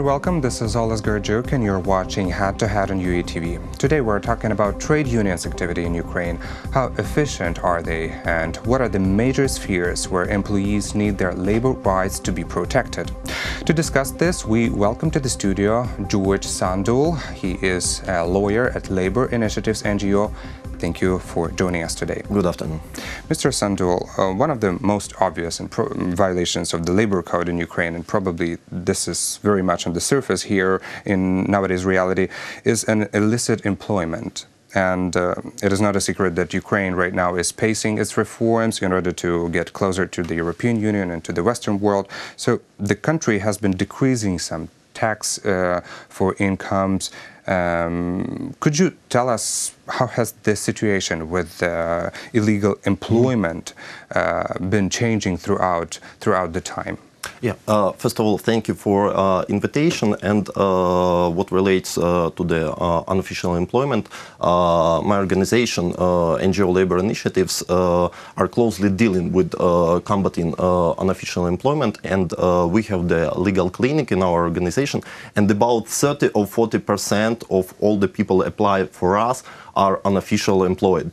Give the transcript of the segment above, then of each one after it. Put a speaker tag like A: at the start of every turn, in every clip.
A: welcome. This is Oles Garjuk and you're watching Hat to Hat on UATV. Today we're talking about trade unions activity in Ukraine. How efficient are they and what are the major spheres where employees need their labor rights to be protected? To discuss this, we welcome to the studio Sandul. He is a lawyer at Labour Initiatives NGO. Thank you for joining us today.
B: Good afternoon.
A: Mr. Sandul, one of the most obvious violations of the labor code in Ukraine, and probably this is very much on the surface here in nowadays reality, is an illicit employment. And it is not a secret that Ukraine right now is pacing its reforms in order to get closer to the European Union and to the Western world. So the country has been decreasing some tax for incomes. Could you tell us how has this situation with illegal employment been changing throughout the time?
B: Yeah. First of all, thank you for invitation. And what relates to the unofficial employment, my organization, NGO Labour Initiatives, are closely dealing with combating unofficial employment, and we have the legal clinic in our organization, and about 30 or 40% of all the people apply for us are unofficial employed.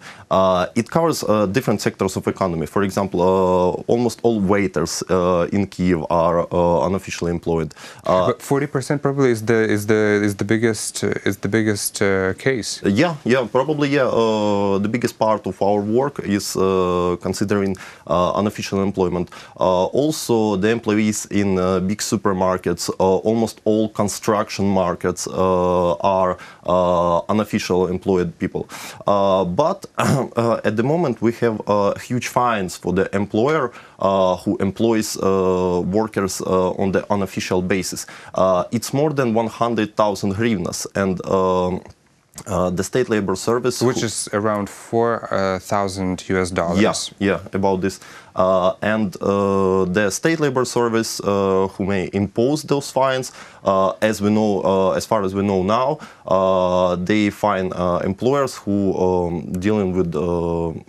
B: It covers different sectors of economy. For example, almost all waiters in Kiev are unofficially employed.
A: But 40% probably is the biggest case.
B: Yeah, probably. Yeah, the biggest part of our work is considering unofficial employment. Also, the employees in big supermarkets, almost all construction markets are unofficial employed people. But at the moment we have huge fines for the employer who employs workers on the unofficial basis. It's more than 100,000 hryvnias, and the state labor service,
A: which is around $4,000 US.
B: Yeah, about this. And the state labor service who may impose those fines, as we know, as far as we know now, they fine employers who dealing with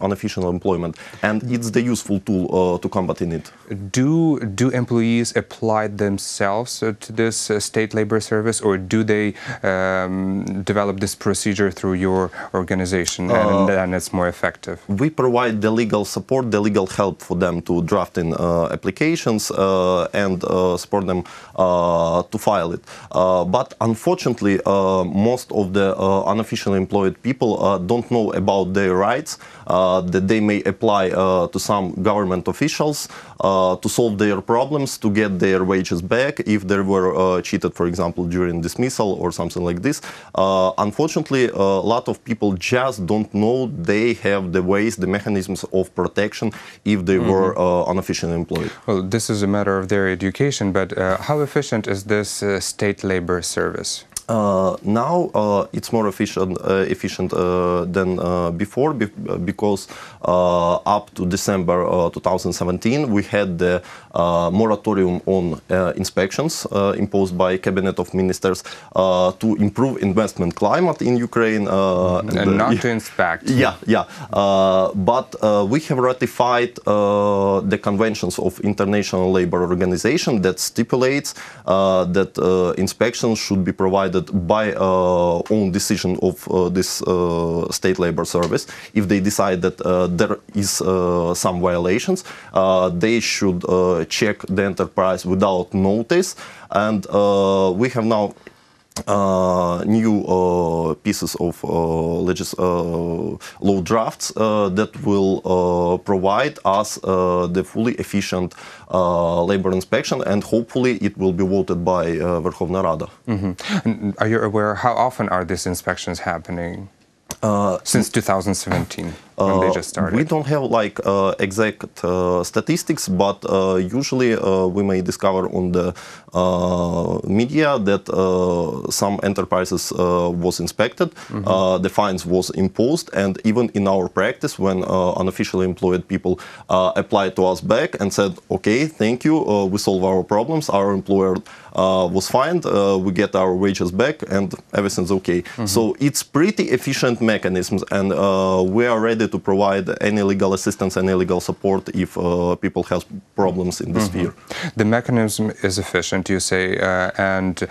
B: unofficial employment, and it's the useful tool to combating it.
A: Do employees apply themselves to this state labor service, or do they develop this procedure through your organization and then it's more effective?
B: We provide the legal support, the legal help for them to draft in applications and support them to file it. But unfortunately, most of the unofficially employed people don't know about their rights, that they may apply to some government officials to solve their problems, to get their wages back if they were cheated, for example, during dismissal or something like this. Unfortunately, a lot of people just don't know they have the ways, the mechanisms of protection if they were unofficially employed.
A: Well, this is a matter of their education, but how efficient is this state labor service?
B: Now it's more efficient than before, because up to December 2017 we had the moratorium on inspections imposed by Cabinet of Ministers to improve investment climate in Ukraine.
A: And not to inspect.
B: Yeah. But we have ratified the conventions of International Labour Organization that stipulates that inspections should be provided by own decision of this state labor service. If they decide that there is some violations, they should check the enterprise without notice. And we have now new pieces of law drafts that will provide us the fully efficient labor inspection, and hopefully it will be voted by Verkhovna Rada.
A: And are you aware how often are these inspections happening? Since 2017, when they just started?
B: We don't have like exact statistics, but usually we may discover on the media that some enterprises was inspected, the fines was imposed, and even in our practice, when unofficially employed people applied to us back and said, okay, thank you, we solve our problems, our employer was fined, we get our wages back, and everything's okay. So it's pretty efficient mechanisms, and we are ready ready to provide any legal assistance, any legal support if people have problems in this sphere.
A: The mechanism is efficient, you say, and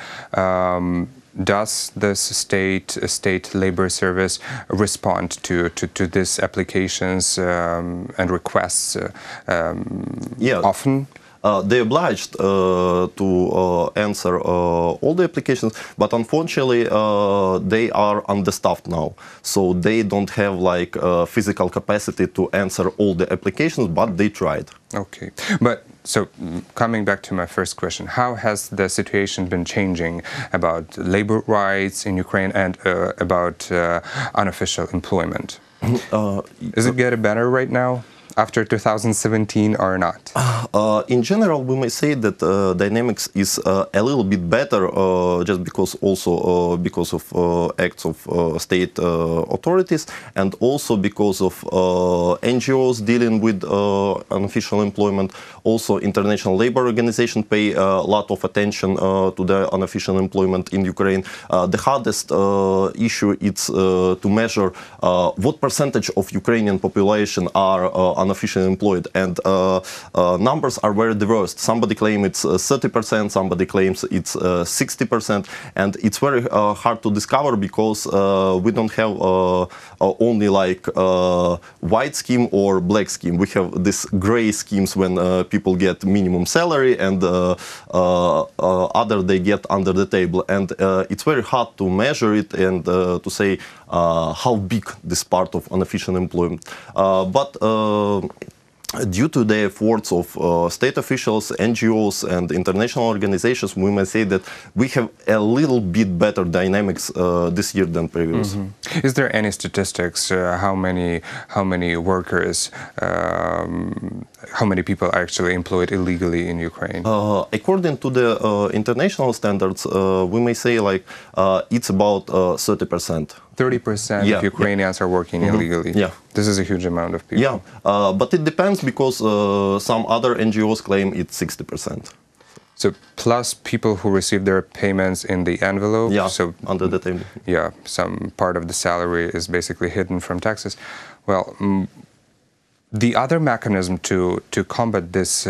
A: does this state labor service respond to these applications and requests often?
B: They're obliged to answer all the applications, but unfortunately they are understaffed now, so they don't have like physical capacity to answer all the applications, but they tried.
A: Okay, but so coming back to my first question, how has the situation been changing about labor rights in Ukraine and about unofficial employment? Is it getting better right now, after 2017, or not?
B: In general, we may say that dynamics is a little bit better, just because also because of acts of state authorities, and also because of NGOs dealing with unofficial employment. Also, international labor organizations pay a lot of attention to the unofficial employment in Ukraine. The hardest issue is to measure what percentage of Ukrainian population are unofficially employed, and numbers are very diverse. Somebody claims it's 30%, somebody claims it's 60%, and it's very hard to discover because we don't have only like white scheme or black scheme. We have this gray schemes when people get minimum salary and other they get under the table, and it's very hard to measure it and to say how big this part of unofficial employment. But due to the efforts of state officials, NGOs, and international organizations, we may say that we have a little bit better dynamics this year than previous.
A: Is there any statistics? How many workers, how many people are actually employed illegally in Ukraine?
B: According to the international standards, we may say like it's about 30%.
A: 30% of Ukrainians are working illegally.
B: Yeah.
A: This is a huge amount of people.
B: Yeah, but it depends because some other NGOs claim it's 60%.
A: So plus people who receive their payments in the envelope.
B: Yeah,
A: so
B: under the table.
A: Yeah, some part of the salary is basically hidden from taxes. Well, the other mechanism to combat this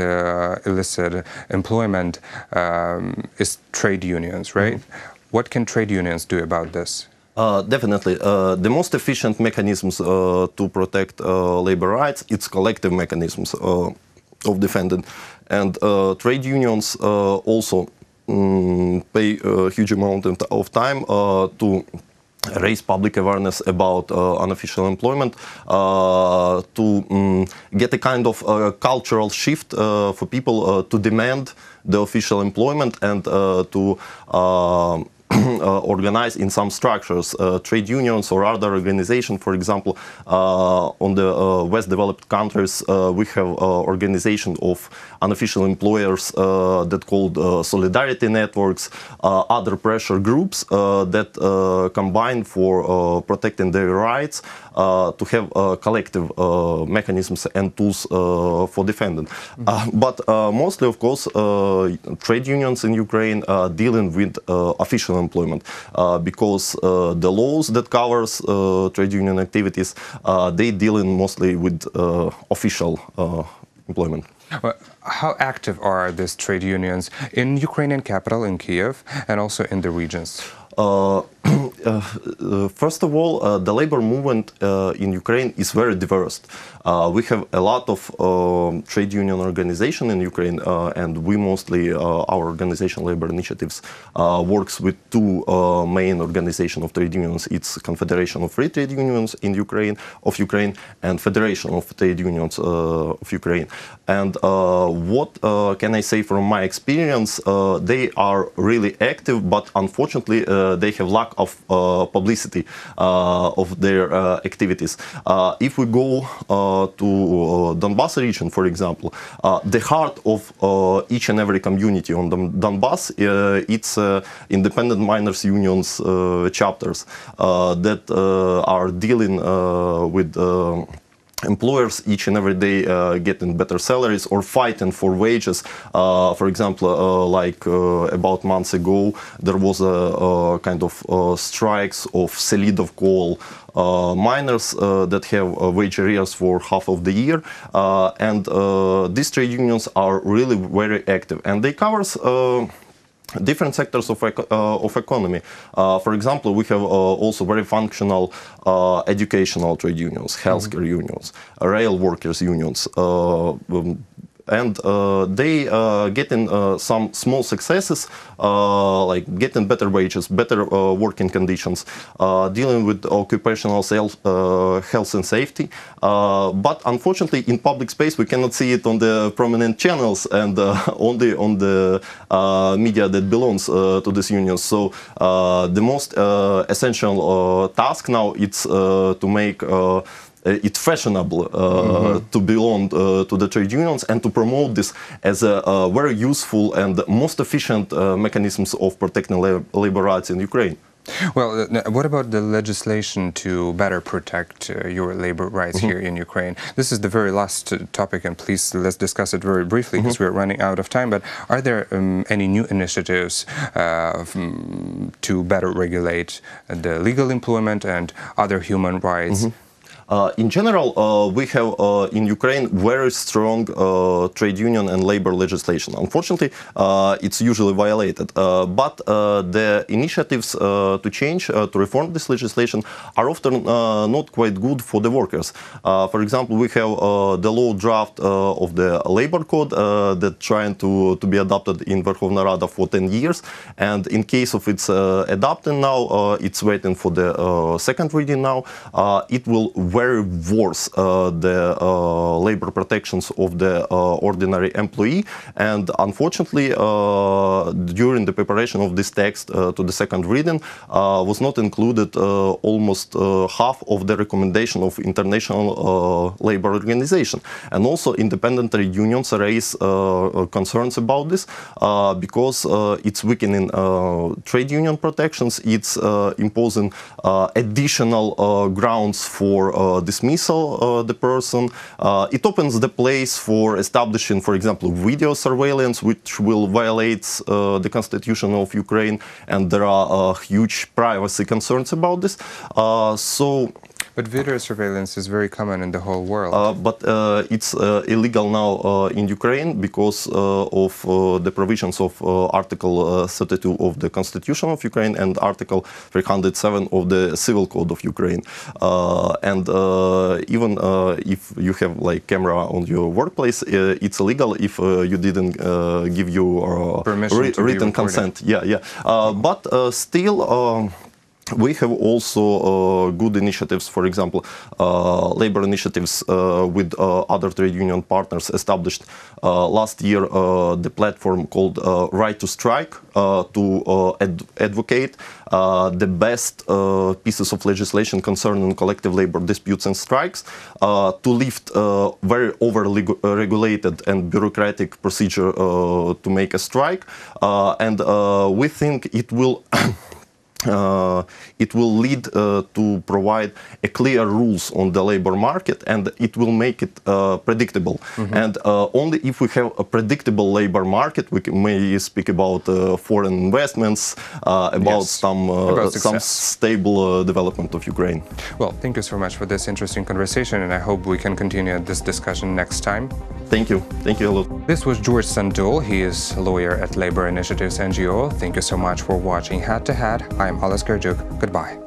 A: illicit employment is trade unions, right? What can trade unions do about this?
B: Definitely. The most efficient mechanisms to protect labor rights, it's collective mechanisms of defending. And trade unions also pay a huge amount of time to raise public awareness about unofficial employment, to get a kind of cultural shift for people to demand the official employment and to organize in some structures, trade unions or other organizations. For example, on the West developed countries, we have organization of unofficial employers that called solidarity networks, other pressure groups that combine for protecting their rights to have collective mechanisms and tools for defending. But mostly, of course, trade unions in Ukraine are dealing with official employment because the laws that covers trade union activities, they dealing mostly with official employment.
A: Well, how active are these trade unions in Ukrainian capital, in Kiev, and also in the regions?
B: First of all, the labor movement in Ukraine is very diverse. We have a lot of trade union organization in Ukraine, and we mostly, our organization, Labour Initiatives, works with two main organizations of trade unions. It's Confederation of Free Trade Unions in Ukraine, and Federation of Trade Unions of Ukraine. And what can I say from my experience? They are really active, but unfortunately, they have lack of publicity of their activities. If we go to Donbas region, for example, the heart of each and every community on Donbas, it's independent miners unions chapters that are dealing with employers each and every day getting better salaries or fighting for wages. For example, about months ago, there was a kind of strikes of Selidov coal miners that have wage arrears for half of the year, and these trade unions are really very active, and they covers different sectors of economy. For example, we have also very functional educational trade unions, healthcare unions, rail workers unions, and they getting some small successes, like getting better wages, better working conditions, dealing with occupational health and safety. But unfortunately, in public space, we cannot see it on the prominent channels and only on the media that belongs to these unions. So the most essential task now is to make it's fashionable to belong to the trade unions and to promote this as a very useful and most efficient mechanisms of protecting labor rights in Ukraine.
A: Well, what about the legislation to better protect your labor rights here in Ukraine? This is the very last topic, and please let's discuss it very briefly because we're running out of time. But are there any new initiatives to better regulate the legal employment and other human rights?
B: In general, we have in Ukraine very strong trade union and labor legislation. Unfortunately, it's usually violated. But the initiatives to change, to reform this legislation are often not quite good for the workers. For example, we have the law draft of the labor code that trying to be adopted in Verkhovna Rada for 10 years. And in case of its adopting now, it's waiting for the second reading now. It will very worse the labor protections of the ordinary employee, and unfortunately during the preparation of this text to the second reading was not included almost half of the recommendation of International Labor Organization, and also independent trade unions raise concerns about this because it's weakening trade union protections, it's imposing additional grounds for dismissal the person. It opens the place for establishing, for example, video surveillance, which will violate the constitution of Ukraine, and there are huge privacy concerns about this.
A: But video surveillance is very common in the whole world.
B: But it's illegal now in Ukraine because of the provisions of Article 32 of the Constitution of Ukraine and Article 307 of the Civil Code of Ukraine. And even if you have like camera on your workplace, it's illegal if you didn't give your written consent. But still. We have also good initiatives, for example, labor initiatives with other trade union partners established last year, the platform called Right to Strike to advocate the best pieces of legislation concerning collective labor disputes and strikes, to lift very over-regulated and bureaucratic procedure to make a strike, and we think it will lead to provide a clear rules on the labor market, and it will make it predictable. And only if we have a predictable labor market, we may speak about foreign investments, about some stable development of Ukraine.
A: Well, thank you so much for this interesting conversation, and I hope we can continue this discussion next time.
B: Thank you. Thank you a lot.
A: This was George Sandul. He is a lawyer at Labour Initiatives NGO. Thank you so much for watching Head to Head. I'm Ales Gerjuk. Goodbye.